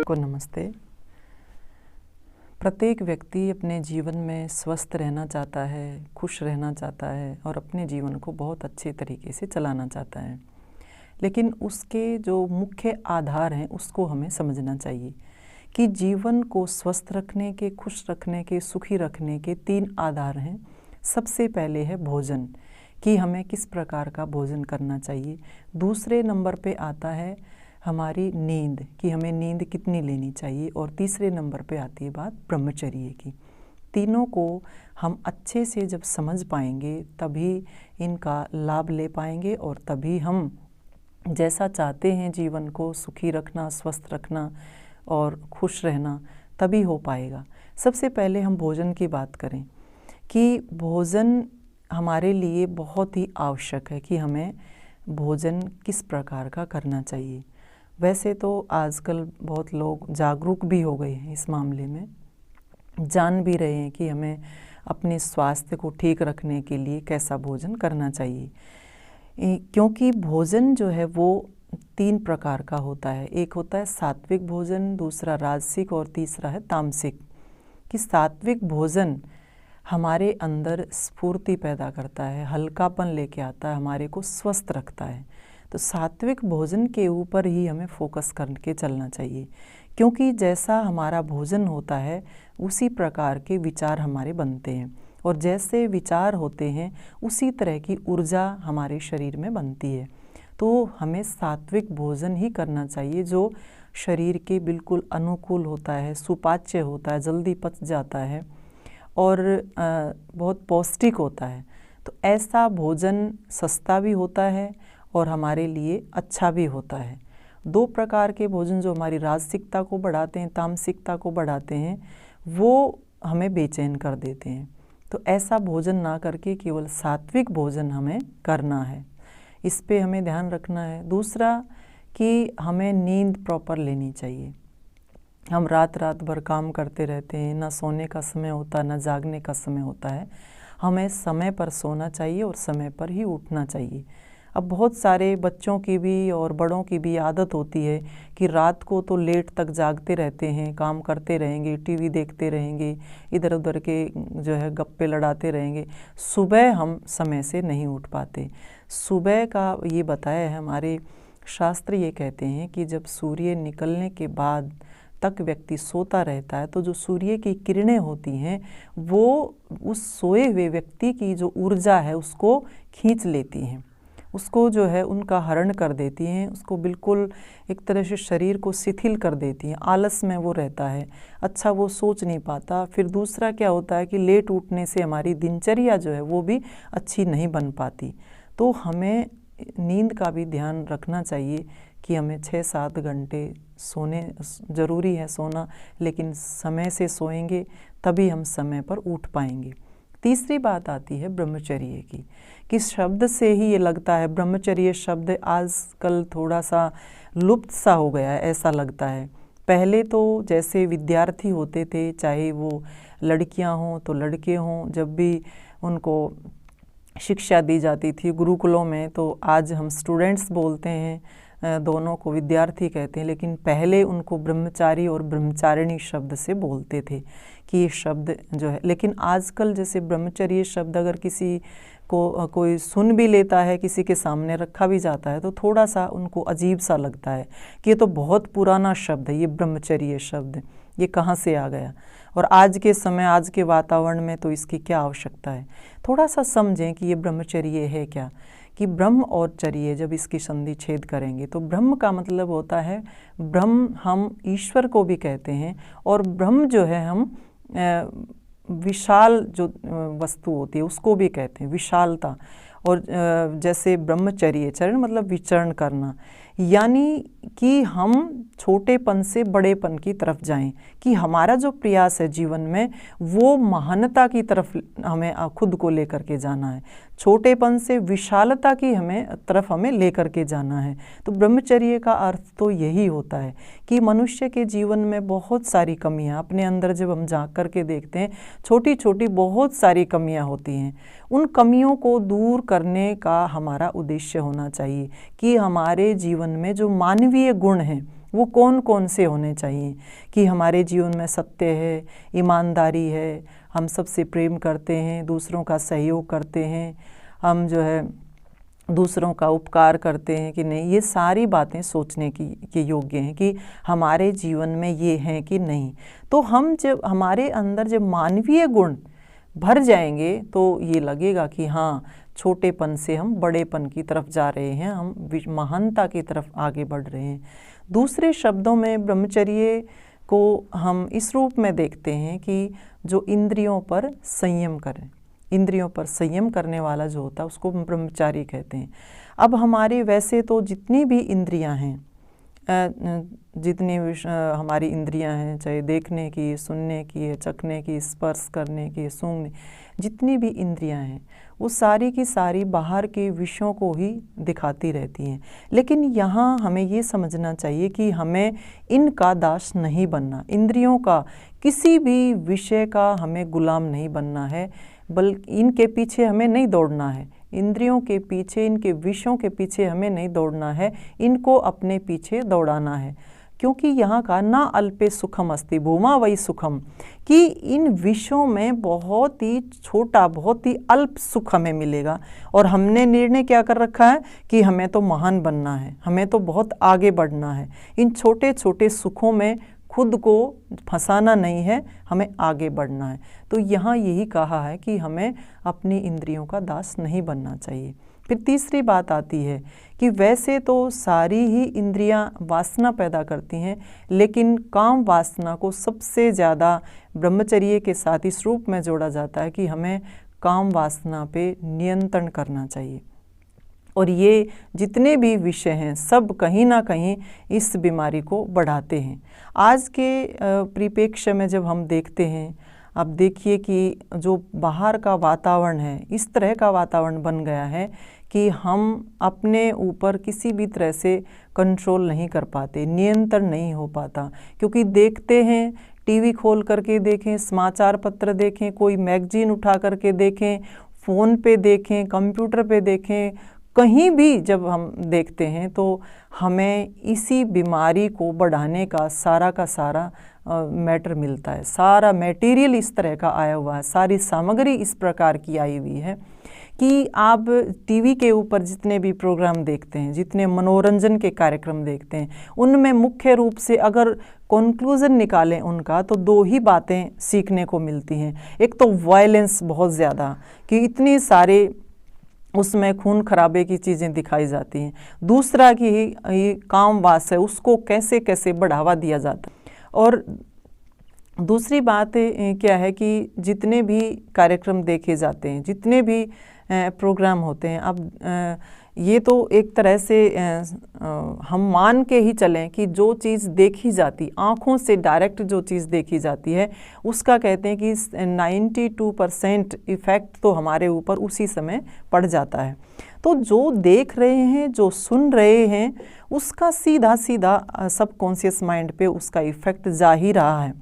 को नमस्ते। प्रत्येक व्यक्ति अपने जीवन में स्वस्थ रहना चाहता है, खुश रहना चाहता है और अपने जीवन को बहुत अच्छे तरीके से चलाना चाहता है। लेकिन उसके जो मुख्य आधार हैं उसको हमें समझना चाहिए कि जीवन को स्वस्थ रखने के, खुश रखने के, सुखी रखने के 3 आधार हैं। सबसे पहले है भोजन, कि हमें किस प्रकार का भोजन करना चाहिए। दूसरे नंबर पे आता है हमारी नींद, कि हमें नींद कितनी लेनी चाहिए। और तीसरे नंबर पे आती है बात ब्रह्मचर्य की। तीनों को हम अच्छे से जब समझ पाएंगे तभी इनका लाभ ले पाएंगे और तभी हम जैसा चाहते हैं जीवन को सुखी रखना, स्वस्थ रखना और खुश रहना, तभी हो पाएगा। सबसे पहले हम भोजन की बात करें कि भोजन हमारे लिए बहुत ही आवश्यक है कि हमें भोजन किस प्रकार का करना चाहिए। वैसे तो आजकल बहुत लोग जागरूक भी हो गए हैं इस मामले में, जान भी रहे हैं कि हमें अपने स्वास्थ्य को ठीक रखने के लिए कैसा भोजन करना चाहिए। क्योंकि भोजन जो है वो 3 प्रकार का होता है। एक होता है सात्विक भोजन, दूसरा राजसिक और तीसरा है तामसिक। कि सात्विक भोजन हमारे अंदर स्फूर्ति पैदा करता है, हल्कापन लेके आता है, हमारे को स्वस्थ रखता है। तो सात्विक भोजन के ऊपर ही हमें फोकस करके चलना चाहिए, क्योंकि जैसा हमारा भोजन होता है उसी प्रकार के विचार हमारे बनते हैं और जैसे विचार होते हैं उसी तरह की ऊर्जा हमारे शरीर में बनती है। तो हमें सात्विक भोजन ही करना चाहिए जो शरीर के बिल्कुल अनुकूल होता है, सुपाच्य होता है, जल्दी पच जाता है और बहुत पौष्टिक होता है। तो ऐसा भोजन सस्ता भी होता है और हमारे लिए अच्छा भी होता है। 2 प्रकार के भोजन जो हमारी राजसिकता को बढ़ाते हैं, तामसिकता को बढ़ाते हैं, वो हमें बेचैन कर देते हैं। तो ऐसा भोजन ना करके केवल सात्विक भोजन हमें करना है, इस पे हमें ध्यान रखना है। दूसरा कि हमें नींद प्रॉपर लेनी चाहिए। हम रात भर काम करते रहते हैं, ना सोने का समय होता, ना जागने का समय होता है। हमें समय पर सोना चाहिए और समय पर ही उठना चाहिए। अब बहुत सारे बच्चों की भी और बड़ों की भी आदत होती है कि रात को तो लेट तक जागते रहते हैं, काम करते रहेंगे, टीवी देखते रहेंगे, इधर उधर के जो है गप्पे लड़ाते रहेंगे, सुबह हम समय से नहीं उठ पाते। सुबह का ये बताया है हमारे शास्त्र, ये कहते हैं कि जब सूर्य निकलने के बाद तक व्यक्ति सोता रहता है तो जो सूर्य की किरणें होती हैं वो उस सोए हुए व्यक्ति की जो ऊर्जा है उसको खींच लेती हैं, उसको जो है उनका हरण कर देती हैं, उसको बिल्कुल एक तरह से शरीर को शिथिल कर देती हैं। आलस में वो रहता है, अच्छा वो सोच नहीं पाता। फिर दूसरा क्या होता है कि लेट उठने से हमारी दिनचर्या जो है वो भी अच्छी नहीं बन पाती। तो हमें नींद का भी ध्यान रखना चाहिए कि हमें 6-7 घंटे सोने ज़रूरी है सोना, लेकिन समय से सोएंगे तभी हम समय पर उठ पाएंगे। तीसरी बात आती है ब्रह्मचर्य की, कि शब्द से ही ये लगता है, ब्रह्मचर्य शब्द आजकल थोड़ा सा लुप्त सा हो गया है, ऐसा लगता है। पहले तो जैसे विद्यार्थी होते थे, चाहे वो लड़कियां हों तो लड़के हों, जब भी उनको शिक्षा दी जाती थी गुरुकुलों में, तो आज हम स्टूडेंट्स बोलते हैं, दोनों को विद्यार्थी कहते हैं, लेकिन पहले उनको ब्रह्मचारी और ब्रह्मचारिणी शब्द से बोलते थे कि ये शब्द जो है। लेकिन आजकल जैसे ब्रह्मचर्य शब्द अगर किसी को कोई सुन भी लेता है, किसी के सामने रखा भी जाता है, तो थोड़ा सा उनको अजीब सा लगता है कि ये तो बहुत पुराना शब्द है, ये ब्रह्मचर्य शब्द ये कहाँ से आ गया, और आज के समय, आज के वातावरण में तो इसकी क्या आवश्यकता है। थोड़ा सा समझें कि ये ब्रह्मचर्य है क्या। कि ब्रह्म और चर्य जब इसकी संधि छेद करेंगे तो ब्रह्म का मतलब होता है, ब्रह्म हम ईश्वर को भी कहते हैं, और ब्रह्म जो है हम विशाल जो वस्तु होती है उसको भी कहते हैं, विशालता। और जैसे ब्रह्मचर्य, चरण मतलब विचरण करना, यानी कि हम छोटेपन से बड़ेपन की तरफ जाएं, कि हमारा जो प्रयास है जीवन में वो महानता की तरफ हमें खुद को लेकर के जाना है, छोटेपन से विशालता की तरफ हमें लेकर के जाना है। तो ब्रह्मचर्य का अर्थ तो यही होता है कि मनुष्य के जीवन में बहुत सारी कमियां अपने अंदर जब हम झांक करके देखते हैं, छोटी छोटी बहुत सारी कमियां होती हैं। उन कमियों को दूर करने का हमारा उद्देश्य होना चाहिए कि हमारे जीवन में जो मानवीय गुण हैं वो कौन कौन से होने चाहिए कि हमारे जीवन में सत्य है, ईमानदारी है, हम सबसे प्रेम करते हैं, दूसरों का सहयोग करते हैं, हम जो है दूसरों का उपकार करते हैं कि नहीं। ये सारी बातें सोचने की के योग्य हैं कि हमारे जीवन में ये हैं कि नहीं। तो हम जब हमारे अंदर जब मानवीय गुण भर जाएंगे तो ये लगेगा कि हाँ, छोटेपन से हम बड़ेपन की तरफ जा रहे हैं, हम महानता की तरफ आगे बढ़ रहे हैं। दूसरे शब्दों में ब्रह्मचर्य को हम इस रूप में देखते हैं कि जो इंद्रियों पर संयम करें, इंद्रियों पर संयम करने वाला जो होता है उसको ब्रह्मचारी कहते हैं। अब हमारे वैसे तो जितनी भी इंद्रियां हैं, जितनी हमारी इंद्रियां हैं, चाहे देखने की, सुनने की, चखने की, स्पर्श करने की, सूंघने, जितनी भी इंद्रियां हैं वो सारी की सारी बाहर के विषयों को ही दिखाती रहती हैं। लेकिन यहाँ hमें ये समझना चाहिए कि हमें इनका दास नहीं बनना, इंद्रियों का किसी भी विषय का हमें गुलाम नहीं बनना है, बल्कि इनके पीछे हमें नहीं दौड़ना है, इंद्रियों के पीछे, इनके विषयों के पीछे हमें नहीं दौड़ना है, इनको अपने पीछे दौड़ाना है। क्योंकि यहाँ का ना अल्पे सुखम अस्ति भूमा वही सुखम, कि इन विषयों में बहुत ही छोटा, बहुत ही अल्प सुख हमें मिलेगा। और हमने निर्णय क्या कर रखा है कि हमें तो महान बनना है, हमें तो बहुत आगे बढ़ना है। इन छोटे छोटे सुखों में खुद को फंसाना नहीं है, हमें आगे बढ़ना है। तो यहाँ यही कहा है कि हमें अपनी इंद्रियों का दास नहीं बनना चाहिए। फिर तीसरी बात आती है कि वैसे तो सारी ही इंद्रियां वासना पैदा करती हैं, लेकिन काम वासना को सबसे ज़्यादा ब्रह्मचर्य के साथ इस रूप में जोड़ा जाता है कि हमें काम वासना पे नियंत्रण करना चाहिए। और ये जितने भी विषय हैं सब कहीं ना कहीं इस बीमारी को बढ़ाते हैं। आज के परिप्रेक्ष्य में जब हम देखते हैं, अब देखिए कि जो बाहर का वातावरण है, इस तरह का वातावरण बन गया है कि हम अपने ऊपर किसी भी तरह से कंट्रोल नहीं कर पाते, नियंत्रण नहीं हो पाता। क्योंकि देखते हैं, टीवी खोल करके देखें, समाचार पत्र देखें, कोई मैगजीन उठा करके देखें, फ़ोन पे देखें, कंप्यूटर पे देखें, कहीं भी जब हम देखते हैं तो हमें इसी बीमारी को बढ़ाने का सारा मैटर मिलता है। सारा मटेरियल इस तरह का आया हुआ है, सारी सामग्री इस प्रकार की आई हुई है कि आप टीवी के ऊपर जितने भी प्रोग्राम देखते हैं, जितने मनोरंजन के कार्यक्रम देखते हैं, उनमें मुख्य रूप से अगर कंक्लूज़न निकालें उनका तो दो ही बातें सीखने को मिलती हैं। एक तो वायलेंस बहुत ज़्यादा, कि इतनी सारे उसमें खून खराबे की चीज़ें दिखाई जाती हैं। दूसरा कि ये काम वास है, उसको कैसे कैसे बढ़ावा दिया जाता है। और दूसरी बात क्या है कि जितने भी कार्यक्रम देखे जाते हैं, जितने भी प्रोग्राम होते हैं, अब ये तो एक तरह से हम मान के ही चलें कि जो चीज़ देखी जाती, आँखों से डायरेक्ट जो चीज़ देखी जाती है, उसका कहते हैं कि 92% इफ़ेक्ट तो हमारे ऊपर उसी समय पड़ जाता है। तो जो देख रहे हैं, जो सुन रहे हैं, उसका सीधा सीधा सबकॉन्शियस माइंड पे उसका इफ़ेक्ट जा ही रहा है।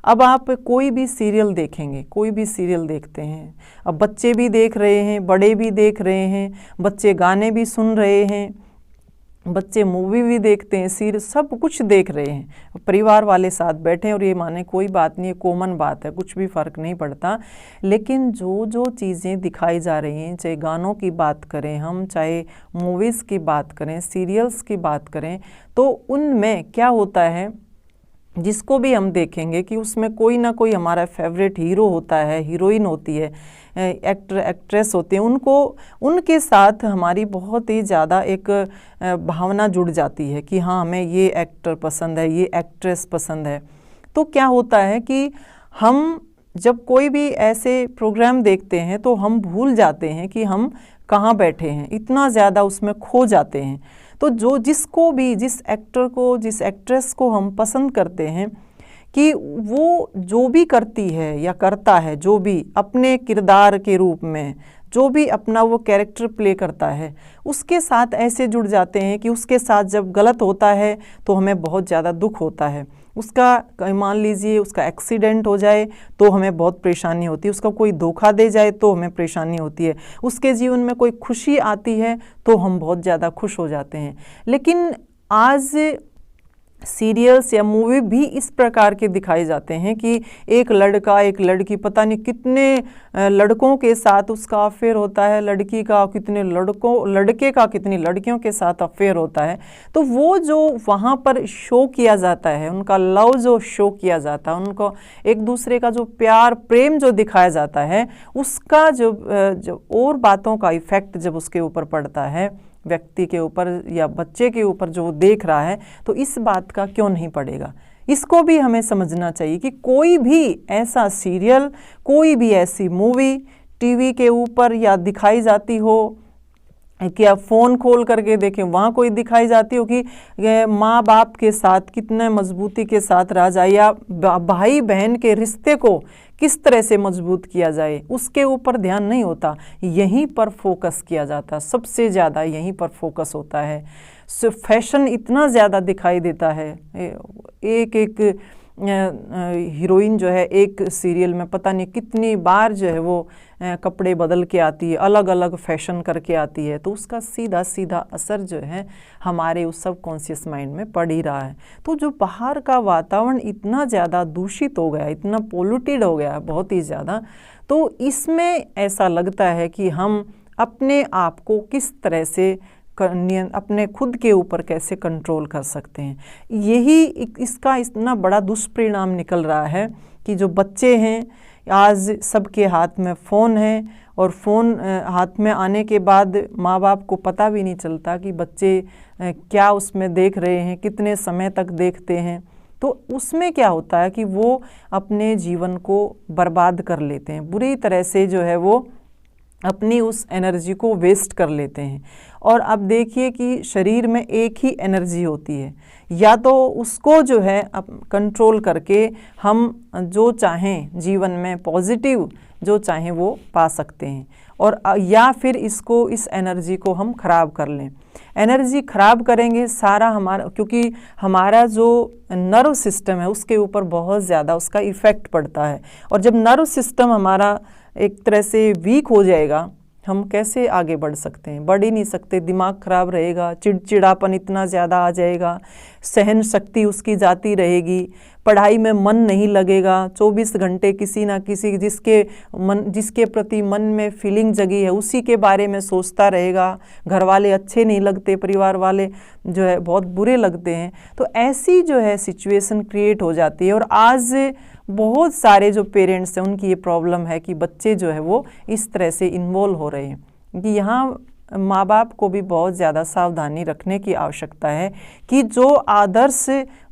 अब आप कोई भी सीरियल देखेंगे, कोई भी सीरियल देखते हैं, अब बच्चे भी देख रहे हैं, बड़े भी देख रहे हैं, बच्चे गाने भी सुन रहे हैं, बच्चे मूवी भी देखते हैं, सीरियल सब कुछ देख रहे हैं, परिवार वाले साथ बैठे हैं और ये माने कोई बात नहीं है, कॉमन बात है, कुछ भी फ़र्क नहीं पड़ता। लेकिन जो जो चीज़ें दिखाई जा रही हैं, चाहे गानों की बात करें हम, चाहे मूवीज़ की बात करें, सीरियल्स की बात करें, तो उनमें क्या होता है, जिसको भी हम देखेंगे कि उसमें कोई ना कोई हमारा फेवरेट हीरो होता है, हीरोइन होती है, एक्टर एक्ट्रेस होते हैं, उनके साथ हमारी बहुत ही ज़्यादा एक भावना जुड़ जाती है कि हाँ, हमें ये एक्टर पसंद है, ये एक्ट्रेस पसंद है। तो क्या होता है कि हम जब कोई भी ऐसे प्रोग्राम देखते हैं तो हम भूल जाते हैं कि हम कहाँ बैठे हैं, इतना ज़्यादा उसमें खो जाते हैं। तो जिसको भी, जिस एक्टर को, जिस एक्ट्रेस को हम पसंद करते हैं कि वो जो भी करती है या करता है, जो भी अपने किरदार के रूप में जो भी अपना वो कैरेक्टर प्ले करता है, उसके साथ ऐसे जुड़ जाते हैं कि उसके साथ जब गलत होता है तो हमें बहुत ज़्यादा दुख होता है। उसका मान लीजिए उसका एक्सीडेंट हो जाए तो हमें बहुत परेशानी होती है, उसका कोई धोखा दे जाए तो हमें परेशानी होती है, उसके जीवन में कोई खुशी आती है तो हम बहुत ज़्यादा खुश हो जाते हैं। लेकिन आज सीरियल्स या मूवी भी इस प्रकार के दिखाए जाते हैं कि एक लड़का एक लड़की, पता नहीं कितने लड़कों के साथ उसका अफेयर होता है, लड़की का कितने लड़के का कितनी लड़कियों के साथ अफेयर होता है। तो वो जो वहाँ पर शो किया जाता है, उनका लव जो शो किया जाता है, उनको एक दूसरे का जो प्यार प्रेम जो दिखाया जाता है, उसका जो और बातों का इफेक्ट जब उसके ऊपर पड़ता है, व्यक्ति के ऊपर या बच्चे के ऊपर जो वो देख रहा है, तो इस बात का क्यों नहीं पड़ेगा। इसको भी हमें समझना चाहिए कि कोई भी ऐसा सीरियल, कोई भी ऐसी मूवी टीवी के ऊपर या दिखाई जाती हो, क्या फ़ोन खोल करके देखें वहाँ कोई दिखाई जाती हो कि माँ बाप के साथ कितने मजबूती के साथ रहा जाए या भाई बहन के रिश्ते को किस तरह से मजबूत किया जाए, उसके ऊपर ध्यान नहीं होता। यहीं पर फोकस किया जाता है, सबसे ज़्यादा यहीं पर फोकस होता है। फैशन इतना ज़्यादा दिखाई देता है, एक एक हीरोइन जो है एक सीरियल में पता नहीं कितनी बार जो है वो कपड़े बदल के आती है, अलग अलग फैशन करके आती है, तो उसका सीधा सीधा असर जो है हमारे उस सबकॉन्शियस माइंड में पड़ ही रहा है। तो जो बाहर का वातावरण इतना ज़्यादा दूषित हो गया, इतना पोल्यूटेड हो गया बहुत ही ज़्यादा, तो इसमें ऐसा लगता है कि हम अपने आप को किस तरह से अपने खुद के ऊपर कैसे कंट्रोल कर सकते हैं। यही इसका इतना बड़ा दुष्परिणाम निकल रहा है कि जो बच्चे हैं आज सबके हाथ में फ़ोन है, और फ़ोन हाथ में आने के बाद माँ बाप को पता भी नहीं चलता कि बच्चे क्या उसमें देख रहे हैं, कितने समय तक देखते हैं। तो उसमें क्या होता है कि वो अपने जीवन को बर्बाद कर लेते हैं, बुरी तरह से जो है वो अपनी उस एनर्जी को वेस्ट कर लेते हैं। और अब देखिए कि शरीर में एक ही एनर्जी होती है, या तो उसको जो है कंट्रोल करके हम जो चाहें जीवन में पॉजिटिव जो चाहें वो पा सकते हैं, और या फिर इस एनर्जी को हम ख़राब कर लें। एनर्जी ख़राब करेंगे सारा हमारा, क्योंकि हमारा जो नर्व सिस्टम है उसके ऊपर बहुत ज़्यादा उसका इफ़ेक्ट पड़ता है, और जब नर्व सिस्टम हमारा एक तरह से वीक हो जाएगा, हम कैसे आगे बढ़ सकते हैं, बढ़ ही नहीं सकते। दिमाग खराब रहेगा, चिड़चिड़ापन इतना ज़्यादा आ जाएगा, सहन शक्ति उसकी जाती रहेगी, पढ़ाई में मन नहीं लगेगा, 24 घंटे किसी ना किसी जिसके प्रति मन में फीलिंग जगी है उसी के बारे में सोचता रहेगा। घर वाले अच्छे नहीं लगते, परिवार वाले जो है बहुत बुरे लगते हैं। तो ऐसी जो है सिचुएशन क्रिएट हो जाती है, और आज बहुत सारे जो पेरेंट्स हैं उनकी ये प्रॉब्लम है कि बच्चे जो है वो इस तरह से इन्वॉल्व हो रहे हैं। कि यहाँ माँ बाप को भी बहुत ज़्यादा सावधानी रखने की आवश्यकता है कि जो आदर्श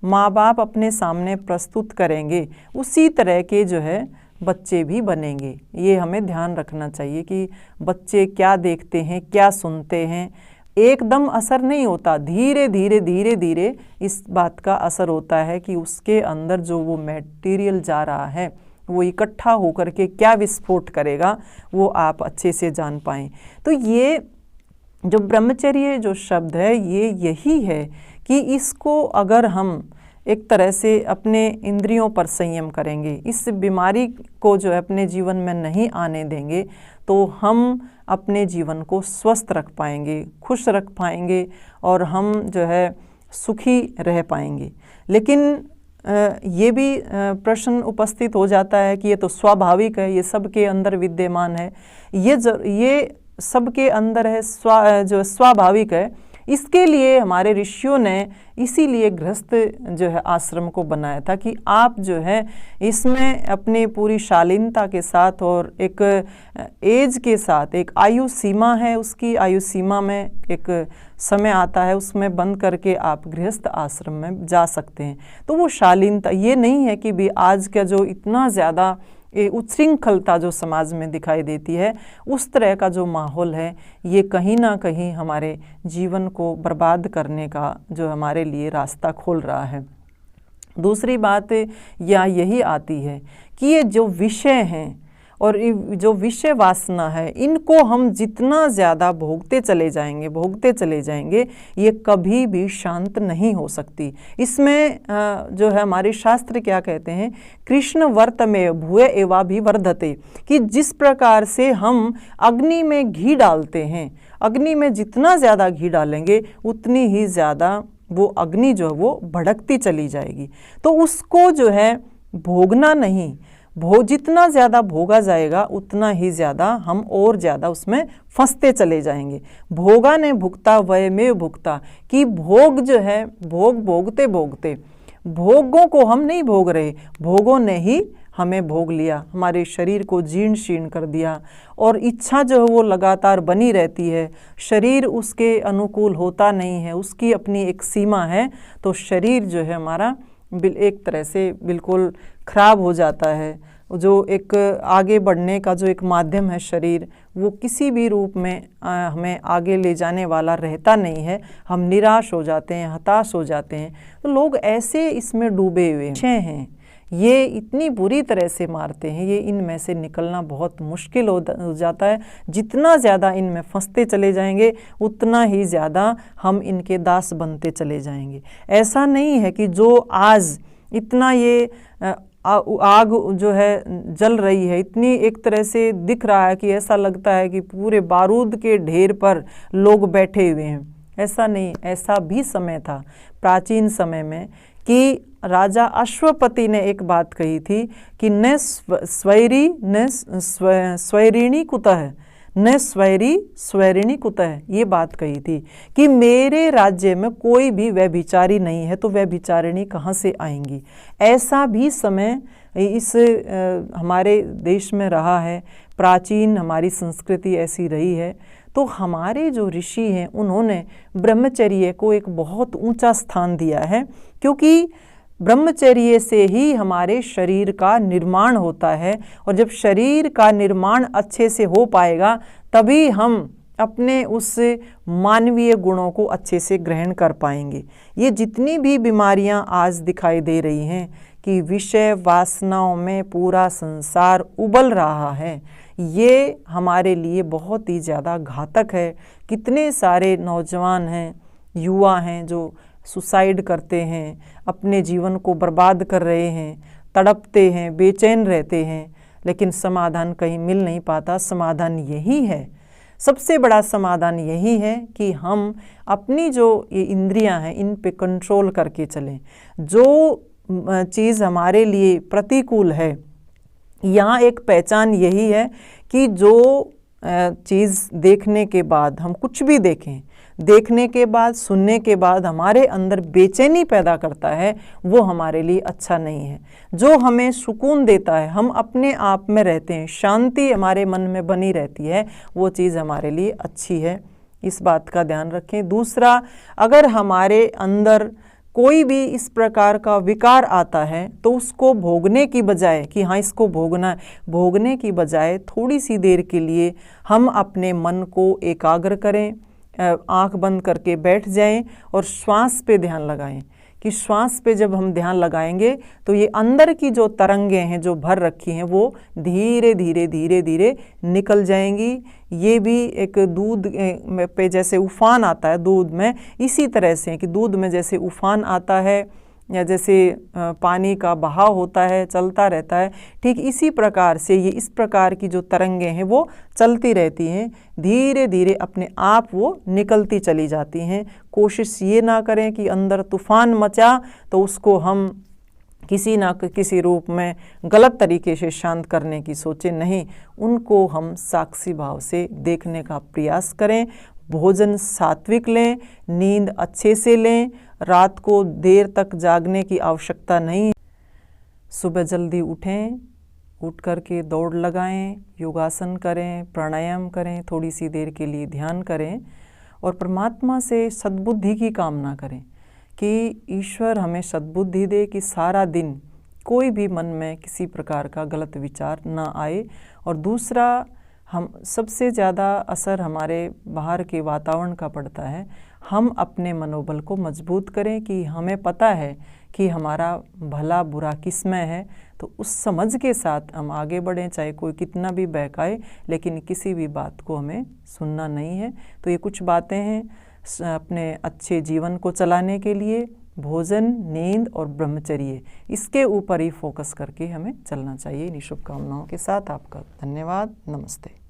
माँ बाप अपने सामने प्रस्तुत करेंगे उसी तरह के जो है बच्चे भी बनेंगे। ये हमें ध्यान रखना चाहिए कि बच्चे क्या देखते हैं, क्या सुनते हैं। एकदम असर नहीं होता, धीरे धीरे धीरे धीरे इस बात का असर होता है कि उसके अंदर जो वो मटेरियल जा रहा है वो इकट्ठा होकर के क्या विस्फोट करेगा वो आप अच्छे से जान पाएँ। तो ये जो ब्रह्मचर्य जो शब्द है ये यही है कि इसको अगर हम एक तरह से अपने इंद्रियों पर संयम करेंगे, इस बीमारी को जो है अपने जीवन में नहीं आने देंगे, तो हम अपने जीवन को स्वस्थ रख पाएंगे, खुश रख पाएंगे, और हम जो है सुखी रह पाएंगे। लेकिन ये भी प्रश्न उपस्थित हो जाता है कि ये तो स्वाभाविक है, ये सबके अंदर विद्यमान है, ये सबके अंदर है, जो स्वाभाविक है। इसके लिए हमारे ऋषियों ने इसीलिए गृहस्थ जो है आश्रम को बनाया था कि आप जो है इसमें अपनी पूरी शालीनता के साथ और एक एज के साथ, एक आयु सीमा है, उसकी आयु सीमा में एक समय आता है, उसमें बंद करके आप गृहस्थ आश्रम में जा सकते हैं। तो वो शालीनता ये नहीं है कि भी आज का जो इतना ज़्यादा उच्छृंखलता जो समाज में दिखाई देती है, उस तरह का जो माहौल है ये कहीं ना कहीं हमारे जीवन को बर्बाद करने का जो हमारे लिए रास्ता खोल रहा है। दूसरी बात यही आती है कि ये जो विषय हैं और जो विषय वासना है, इनको हम जितना ज़्यादा भोगते चले जाएंगे, ये कभी भी शांत नहीं हो सकती। इसमें जो है हमारे शास्त्र क्या कहते हैं, कृष्ण वर्त में भूय एवाभिवर्धते, कि जिस प्रकार से हम अग्नि में घी डालते हैं, अग्नि में जितना ज़्यादा घी डालेंगे उतनी ही ज़्यादा वो अग्नि जो है वो भड़कती चली जाएगी। तो उसको जो है भोगना नहीं, जितना ज़्यादा भोगा जाएगा उतना ही ज़्यादा हम और ज़्यादा उसमें फंसते चले जाएंगे। भोगा ने भुगता वय में भुगता, कि भोग जो है भोगते भोगते, भोगों को हम नहीं भोग रहे, भोगों ने ही हमें भोग लिया, हमारे शरीर को जीर्ण शीर्ण कर दिया। और इच्छा जो है वो लगातार बनी रहती है, शरीर उसके अनुकूल होता नहीं है, उसकी अपनी एक सीमा है। तो शरीर जो है हमारा एक तरह से बिल्कुल खराब हो जाता है। जो एक आगे बढ़ने का जो एक माध्यम है शरीर, वो किसी भी रूप में हमें आगे ले जाने वाला रहता नहीं है। हम निराश हो जाते हैं, हताश हो जाते हैं। तो लोग ऐसे इसमें डूबे हुए हैं, ये इतनी बुरी तरह से मारते हैं, ये इनमें से निकलना बहुत मुश्किल हो जाता है। जितना ज़्यादा इनमें फंसते चले जाएंगे उतना ही ज़्यादा हम इनके दास बनते चले जाएंगे। ऐसा नहीं है कि जो आज इतना ये आग जो है जल रही है, इतनी एक तरह से दिख रहा है कि ऐसा लगता है कि पूरे बारूद के ढेर पर लोग बैठे हुए हैं। ऐसा नहीं, ऐसा भी समय था प्राचीन समय में कि राजा अश्वपति ने एक बात कही थी कि न स्वैरी न स्वैरिणी कुतः, न स्वैरिणी कुतः, ये बात कही थी कि मेरे राज्य में कोई भी व्यभिचारी नहीं है तो व्यभिचारिणी कहाँ से आएंगी। ऐसा भी समय इस हमारे देश में रहा है, प्राचीन हमारी संस्कृति ऐसी रही है। तो हमारे जो ऋषि हैं उन्होंने ब्रह्मचर्य को एक बहुत ऊंचा स्थान दिया है, क्योंकि ब्रह्मचर्य से ही हमारे शरीर का निर्माण होता है। और जब शरीर का निर्माण अच्छे से हो पाएगा तभी हम अपने उस मानवीय गुणों को अच्छे से ग्रहण कर पाएंगे। ये जितनी भी बीमारियां आज दिखाई दे रही हैं कि विषय वासनाओं में पूरा संसार उबल रहा है, ये हमारे लिए बहुत ही ज़्यादा घातक है। कितने सारे नौजवान हैं, युवा हैं जो सुसाइड करते हैं, अपने जीवन को बर्बाद कर रहे हैं, तड़पते हैं, बेचैन रहते हैं, लेकिन समाधान कहीं मिल नहीं पाता। समाधान यही है, सबसे बड़ा समाधान यही है कि हम अपनी जो ये इंद्रियां हैं इन पे कंट्रोल करके चलें। जो चीज़ हमारे लिए प्रतिकूल है, यहाँ एक पहचान यही है कि जो चीज़ देखने के बाद, हम कुछ भी देखें, देखने के बाद, सुनने के बाद हमारे अंदर बेचैनी पैदा करता है, वो हमारे लिए अच्छा नहीं है। जो हमें सुकून देता है, हम अपने आप में रहते हैं, शांति हमारे मन में बनी रहती है, वो चीज़ हमारे लिए अच्छी है। इस बात का ध्यान रखें। दूसरा, अगर हमारे अंदर कोई भी इस प्रकार का विकार आता है तो उसको भोगने की बजाय कि हाँ इसको भोगना है, भोगने की बजाय थोड़ी सी देर के लिए हम अपने मन को एकाग्र करें, आंख बंद करके बैठ जाएं और श्वास पे ध्यान लगाएं। कि श्वास पे जब हम ध्यान लगाएंगे तो ये अंदर की जो तरंगें हैं जो भर रखी हैं वो धीरे धीरे धीरे धीरे निकल जाएंगी। ये भी एक दूध पे जैसे उफान आता है दूध में, इसी तरह से कि दूध में जैसे उफान आता है या जैसे पानी का बहाव होता है, चलता रहता है, ठीक इसी प्रकार से ये इस प्रकार की जो तरंगें हैं वो चलती रहती हैं, धीरे धीरे अपने आप वो निकलती चली जाती हैं। कोशिश ये ना करें कि अंदर तूफान मचा तो उसको हम किसी ना किसी रूप में गलत तरीके से शांत करने की सोचें, नहीं, उनको हम साक्षी भाव से देखने का प्रयास करें। भोजन सात्विक लें, नींद अच्छे से लें, रात को देर तक जागने की आवश्यकता नहीं। सुबह जल्दी उठें, उठ कर के दौड़ लगाएं, योगासन करें, प्राणायाम करें, थोड़ी सी देर के लिए ध्यान करें और परमात्मा से सद्बुद्धि की कामना करें कि ईश्वर हमें सद्बुद्धि दे कि सारा दिन कोई भी मन में किसी प्रकार का गलत विचार ना आए। और दूसरा, हम सबसे ज़्यादा असर हमारे बाहर के वातावरण का पड़ता है। हम अपने मनोबल को मजबूत करें कि हमें पता है कि हमारा भला बुरा किस में है, तो उस समझ के साथ हम आगे बढ़ें, चाहे कोई कितना भी बहकाए, लेकिन किसी भी बात को हमें सुनना नहीं है। तो ये कुछ बातें हैं अपने अच्छे जीवन को चलाने के लिए। भोजन, नींद और ब्रह्मचर्य, इसके ऊपर ही फोकस करके हमें चलना चाहिए। इन्हीं शुभकामनाओं के साथ आपका धन्यवाद। नमस्ते।